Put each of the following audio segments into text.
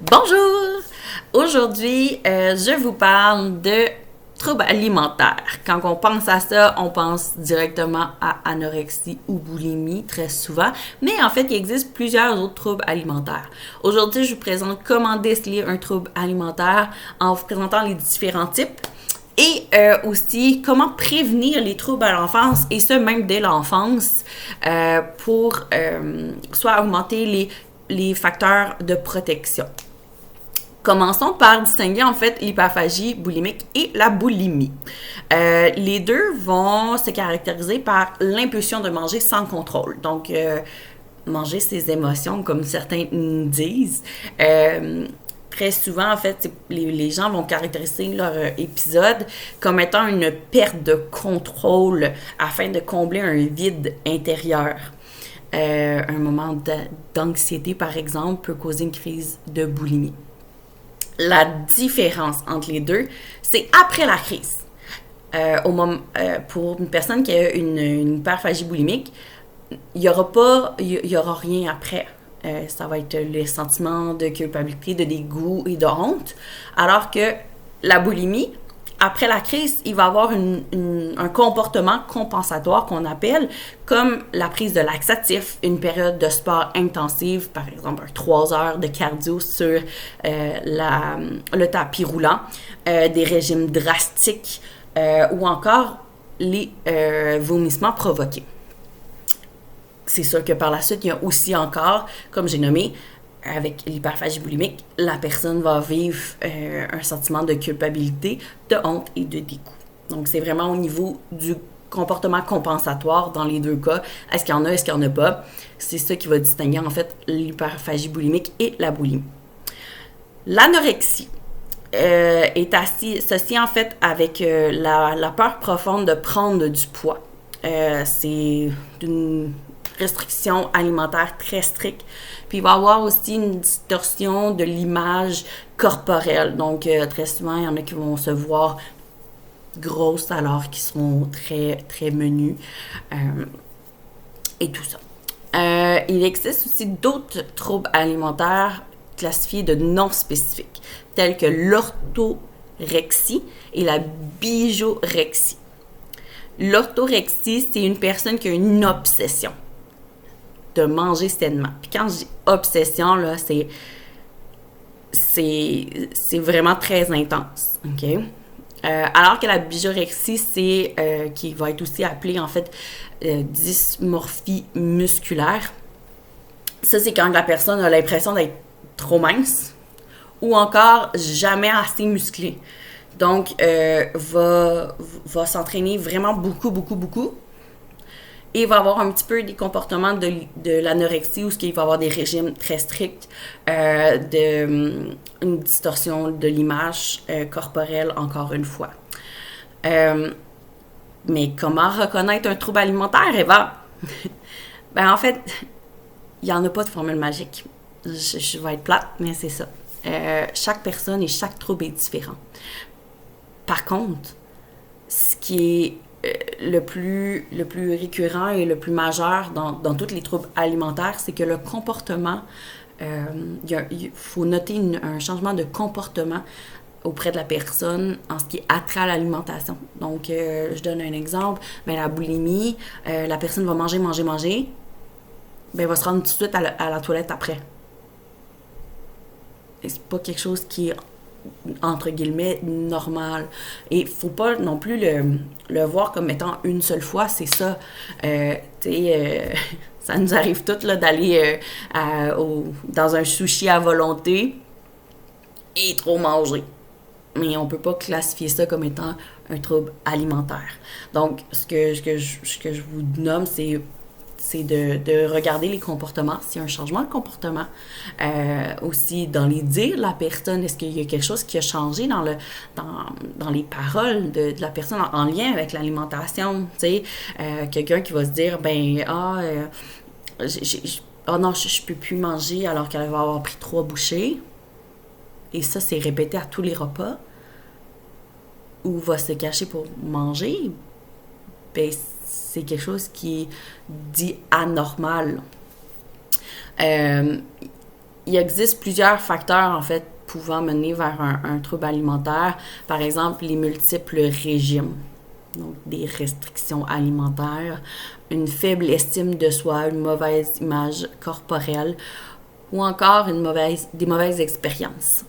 Bonjour! Aujourd'hui, je vous parle de troubles alimentaires. Quand on pense à ça, on pense directement à anorexie ou boulimie très souvent, mais en fait, il existe plusieurs autres troubles alimentaires. Aujourd'hui, je vous présente comment déceler un trouble alimentaire en vous présentant les différents types et aussi comment prévenir les troubles à l'enfance, et ce même dès l'enfance, pour soit augmenter les facteurs de protection. Commençons par distinguer en fait l'hyperphagie boulimique et la boulimie. Les deux vont se caractériser par l'impulsion de manger sans contrôle. Donc, manger ses émotions, comme certains disent. Très souvent, en fait, les gens vont caractériser leur épisode comme étant une perte de contrôle afin de combler un vide intérieur. Un moment d'anxiété, par exemple, peut causer une crise de boulimie. La différence entre les deux, c'est après la crise. Pour une personne qui a une hyperphagie boulimique, il n'y aura rien après. Ça va être les sentiments de culpabilité, de dégoût et de honte. Alors que la boulimie, après la crise, il va avoir un comportement compensatoire qu'on appelle comme la prise de laxatifs, une période de sport intensive, par exemple 3 heures de cardio sur le tapis roulant, des régimes drastiques ou encore les vomissements provoqués. C'est sûr que par la suite, il y a aussi encore, comme j'ai nommé, avec l'hyperphagie boulimique, la personne va vivre un sentiment de culpabilité, de honte et de dégoût. Donc, c'est vraiment au niveau du comportement compensatoire dans les deux cas. Est-ce qu'il y en a, est-ce qu'il n'y en a pas? C'est ça qui va distinguer en fait l'hyperphagie boulimique et la boulimie. L'anorexie est associée en fait avec la peur profonde de prendre du poids. C'est d'une restriction alimentaire très stricte. Puis il va y avoir aussi une distorsion de l'image corporelle. Donc, très souvent, il y en a qui vont se voir grosses alors qu'ils seront très, très menus. Et tout ça. Il existe aussi d'autres troubles alimentaires classifiés de non spécifiques, tels que l'orthorexie et la bijorexie. L'orthorexie, c'est une personne qui a une obsession de manger sainement. Puis quand je dis obsession, là, c'est vraiment très intense, OK? Alors que la bijorexie, c'est qui va être aussi appelée, en fait, dysmorphie musculaire. Ça, c'est quand la personne a l'impression d'être trop mince ou encore jamais assez musclée. Donc, va s'entraîner vraiment beaucoup, beaucoup, beaucoup. Et il va avoir un petit peu des comportements de l'anorexie où il va avoir des régimes très stricts, une distorsion de l'image corporelle, encore une fois. Mais comment reconnaître un trouble alimentaire, Eva? En fait, il n'y en a pas de formule magique. Je vais être plate, mais c'est ça. Chaque personne et chaque trouble est différent. Par contre, ce qui est le plus récurrent et le plus majeur dans tous les troubles alimentaires, c'est que le comportement, il faut noter un changement de comportement auprès de la personne en ce qui est attrait à l'alimentation. Donc, je donne un exemple. La boulimie, la personne va manger, elle va se rendre tout de suite à la toilette après. Et c'est pas quelque chose qui est entre guillemets, normal. Et il ne faut pas non plus le voir comme étant une seule fois, c'est ça. Ça nous arrive toutes là, d'aller dans un sushi à volonté et trop manger. Mais on ne peut pas classifier ça comme étant un trouble alimentaire. Donc, ce que je vous nomme, c'est de regarder les comportements, s'il y a un changement de comportement. Aussi, dans les dires de la personne, est-ce qu'il y a quelque chose qui a changé dans les paroles de la personne en lien avec l'alimentation? Tu sais, quelqu'un qui va se dire, non, je peux plus manger alors qu'elle va avoir pris 3 bouchées. Et ça, c'est répété à tous les repas. Ou va se cacher pour manger. C'est quelque chose qui est dit anormal. il existe plusieurs facteurs, en fait, pouvant mener vers un trouble alimentaire. Par exemple, les multiples régimes, donc des restrictions alimentaires, une faible estime de soi, une mauvaise image corporelle ou encore des mauvaises expériences.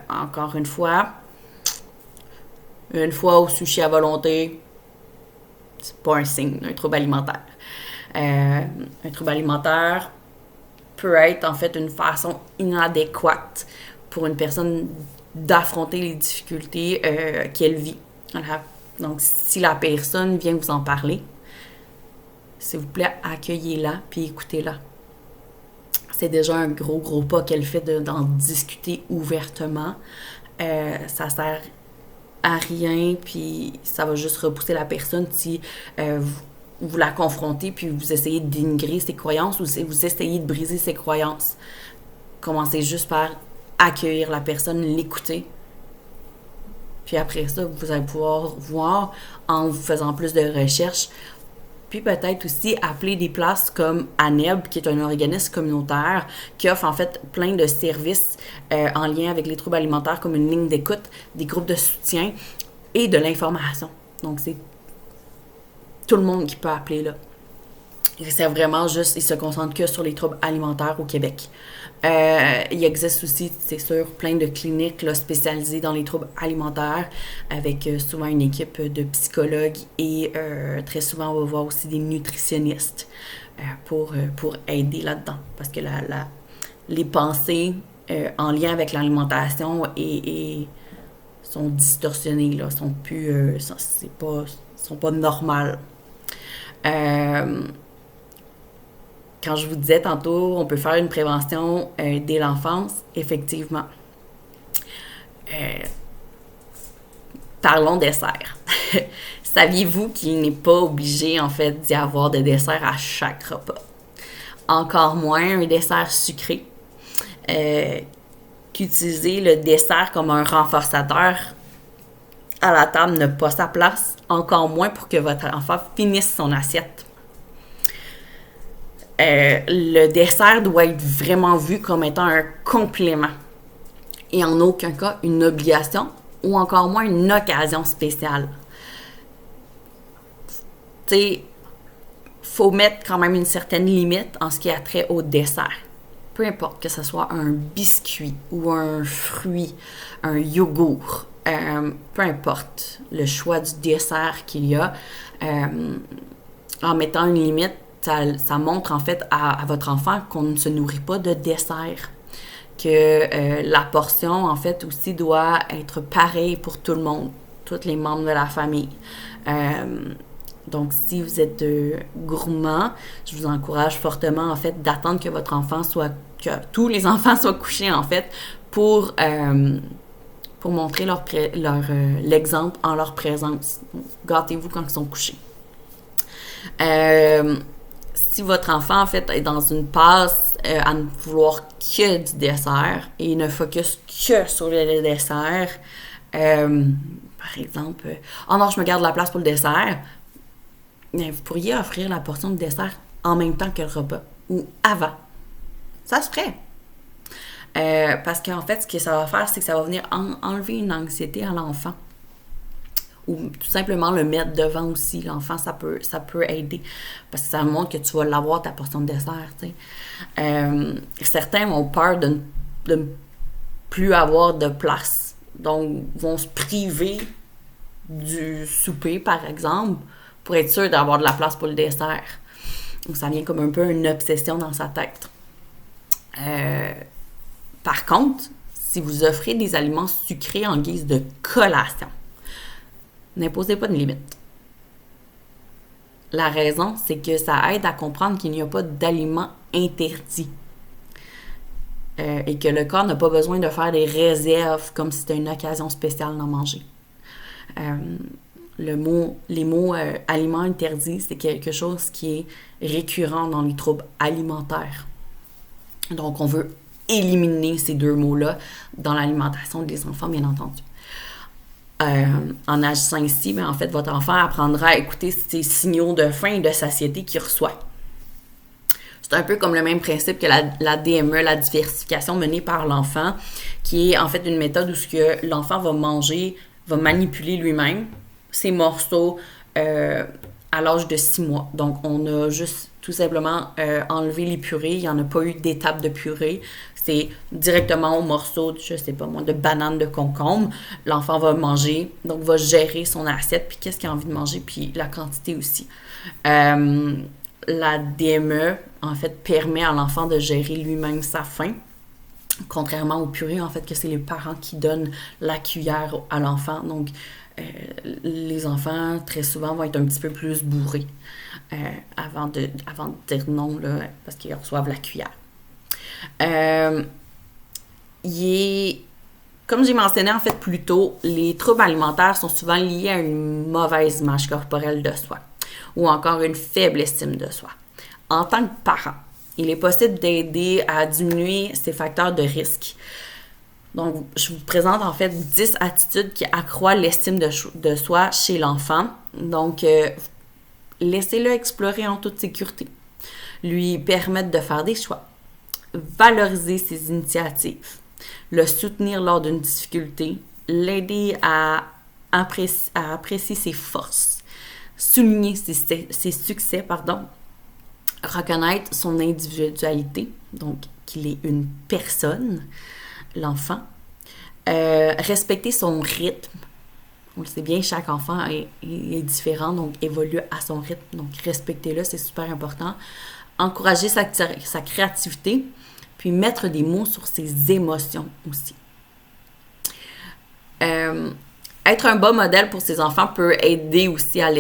Encore une fois au sushi à volonté, c'est pas un signe d'un trouble alimentaire. Un trouble alimentaire peut être en fait une façon inadéquate pour une personne d'affronter les difficultés qu'elle vit. Voilà. Donc, si la personne vient vous en parler, s'il vous plaît, accueillez-la puis écoutez-la. C'est déjà un gros pas qu'elle fait d'en discuter ouvertement. Ça sert à rien, puis ça va juste repousser la personne si vous la confrontez, puis vous essayez de dénigrer ses croyances ou vous essayez de briser ses croyances. Commencez juste par accueillir la personne, l'écouter. Puis après ça, vous allez pouvoir voir en vous faisant plus de recherches. Puis peut-être aussi appeler des places comme ANEB, qui est un organisme communautaire qui offre en fait plein de services en lien avec les troubles alimentaires, comme une ligne d'écoute, des groupes de soutien et de l'information. Donc c'est tout le monde qui peut appeler là. C'est vraiment juste, ils se concentrent que sur les troubles alimentaires au Québec. Il existe aussi, c'est sûr, plein de cliniques là, spécialisées dans les troubles alimentaires avec souvent une équipe de psychologues et très souvent on va voir aussi des nutritionnistes pour aider là-dedans. Parce que les pensées en lien avec l'alimentation sont distorsionnées, là, sont pas normales. Quand je vous disais tantôt, on peut faire une prévention dès l'enfance, effectivement. Parlons dessert. Saviez-vous qu'il n'est pas obligé, en fait, d'y avoir de dessert à chaque repas? Encore moins un dessert sucré. Qu'utiliser le dessert comme un renforçateur à la table n'a pas sa place, encore moins pour que votre enfant finisse son assiette. Le dessert doit être vraiment vu comme étant un complément et en aucun cas une obligation ou encore moins une occasion spéciale. Tu sais, faut mettre quand même une certaine limite en ce qui a trait au dessert. Peu importe que ce soit un biscuit ou un fruit, un yogourt, peu importe le choix du dessert qu'il y a, en mettant une limite, ça montre en fait à votre enfant qu'on ne se nourrit pas de dessert. Que la portion en fait aussi doit être pareille pour tout le monde, tous les membres de la famille. Donc si vous êtes gourmand, je vous encourage fortement en fait d'attendre que votre enfant que tous les enfants soient couchés en fait pour montrer l'exemple en leur présence. Donc, gâtez-vous quand ils sont couchés. Si votre enfant, en fait, est dans une passe à ne vouloir que du dessert et ne focus que sur le dessert, par exemple, « Oh non, je me garde la place pour le dessert », vous pourriez offrir la portion de dessert en même temps que le repas ou avant. Ça se ferait. Parce qu'en fait, ce que ça va faire, c'est que ça va venir enlever une anxiété à l'enfant. Ou tout simplement le mettre devant aussi. L'enfant, ça peut aider. Parce que ça montre que tu vas l'avoir, ta portion de dessert. Certains ont peur de ne plus avoir de place. Donc, vont se priver du souper, par exemple, pour être sûr d'avoir de la place pour le dessert. Donc, ça vient comme un peu une obsession dans sa tête. Par contre, si vous offrez des aliments sucrés en guise de collation, n'imposez pas de limite. La raison, c'est que ça aide à comprendre qu'il n'y a pas d'aliments interdits. Et que le corps n'a pas besoin de faire des réserves comme si c'était une occasion spéciale d'en manger. Les mots aliments interdits, c'est quelque chose qui est récurrent dans les troubles alimentaires. Donc, on veut éliminer ces deux mots-là dans l'alimentation des enfants, bien entendu. En agissant ici, en fait, votre enfant apprendra à écouter ces signaux de faim et de satiété qu'il reçoit. C'est un peu comme le même principe que la DME, la diversification menée par l'enfant, qui est en fait une méthode où ce que l'enfant va manger, va manipuler lui-même ses morceaux à l'âge de 6 mois. Donc, on a juste tout simplement enlevé les purées. Il n'y en a pas eu d'étape de purée. C'est directement au morceau, je sais pas moi, de banane, de concombre. L'enfant va manger, donc va gérer son assiette, puis qu'est-ce qu'il a envie de manger, puis la quantité aussi. La DME, en fait, permet à l'enfant de gérer lui-même sa faim. Contrairement aux purées, en fait, que c'est les parents qui donnent la cuillère à l'enfant. Donc, les enfants, très souvent, vont être un petit peu plus bourrés avant de dire non, là, parce qu'ils reçoivent la cuillère. Comme j'ai mentionné en fait plus tôt, les troubles alimentaires sont souvent liés à une mauvaise image corporelle de soi ou encore une faible estime de soi. En tant que parent, il est possible d'aider à diminuer ces facteurs de risque. Donc, je vous présente en fait 10 attitudes qui accroissent l'estime de soi chez l'enfant. Donc, laissez-le explorer en toute sécurité. Lui permettre de faire des choix. Valoriser ses initiatives. Le soutenir lors d'une difficulté. L'aider à apprécier ses forces. Souligner ses succès, reconnaître son individualité, donc qu'il est une personne, l'enfant. Respecter son rythme. On le sait bien, chaque enfant est différent, donc évolue à son rythme. Donc respectez-le, c'est super important. Encourager sa créativité, puis mettre des mots sur ses émotions aussi. Être un bon modèle pour ses enfants peut aider aussi à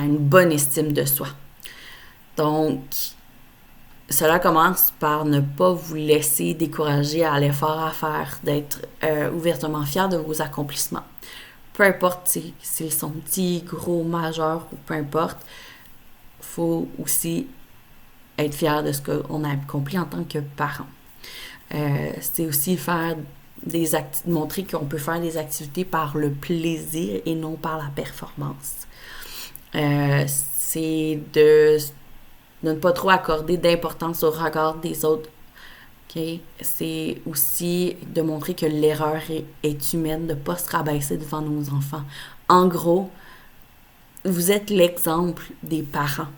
une bonne estime de soi. Donc, cela commence par ne pas vous laisser décourager à l'effort à faire, d'être ouvertement fier de vos accomplissements. Peu importe s'ils sont petits, gros, majeurs ou peu importe, il faut aussi être fier de ce qu'on a accompli en tant que parent. C'est aussi montrer qu'on peut faire des activités par le plaisir et non par la performance. C'est de ne pas trop accorder d'importance au regard des autres. Okay? C'est aussi de montrer que l'erreur est humaine, de ne pas se rabaisser devant nos enfants. En gros, vous êtes l'exemple des parents,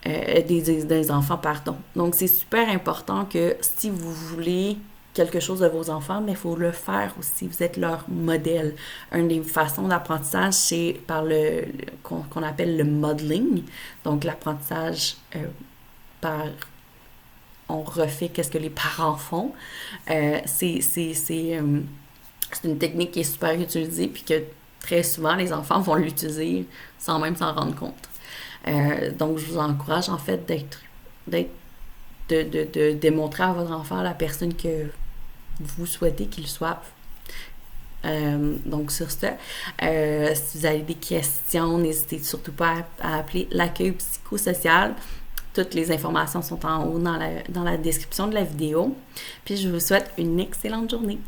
des enfants, pardon. Donc, c'est super important que si vous voulez quelque chose de vos enfants, mais il faut le faire aussi. Vous êtes leur modèle. Une des façons d'apprentissage, c'est par qu'on appelle le modeling. Donc, l'apprentissage on refait qu'est-ce que les parents font. C'est une technique qui est super utilisée puis que très souvent, les enfants vont l'utiliser sans même s'en rendre compte. Donc, je vous encourage en fait de démontrer à votre enfant la personne que vous souhaitez qu'il soit. Donc, sur ce, si vous avez des questions, n'hésitez surtout pas à appeler l'accueil psychosocial. Toutes les informations sont en haut dans la description de la vidéo. Puis, je vous souhaite une excellente journée.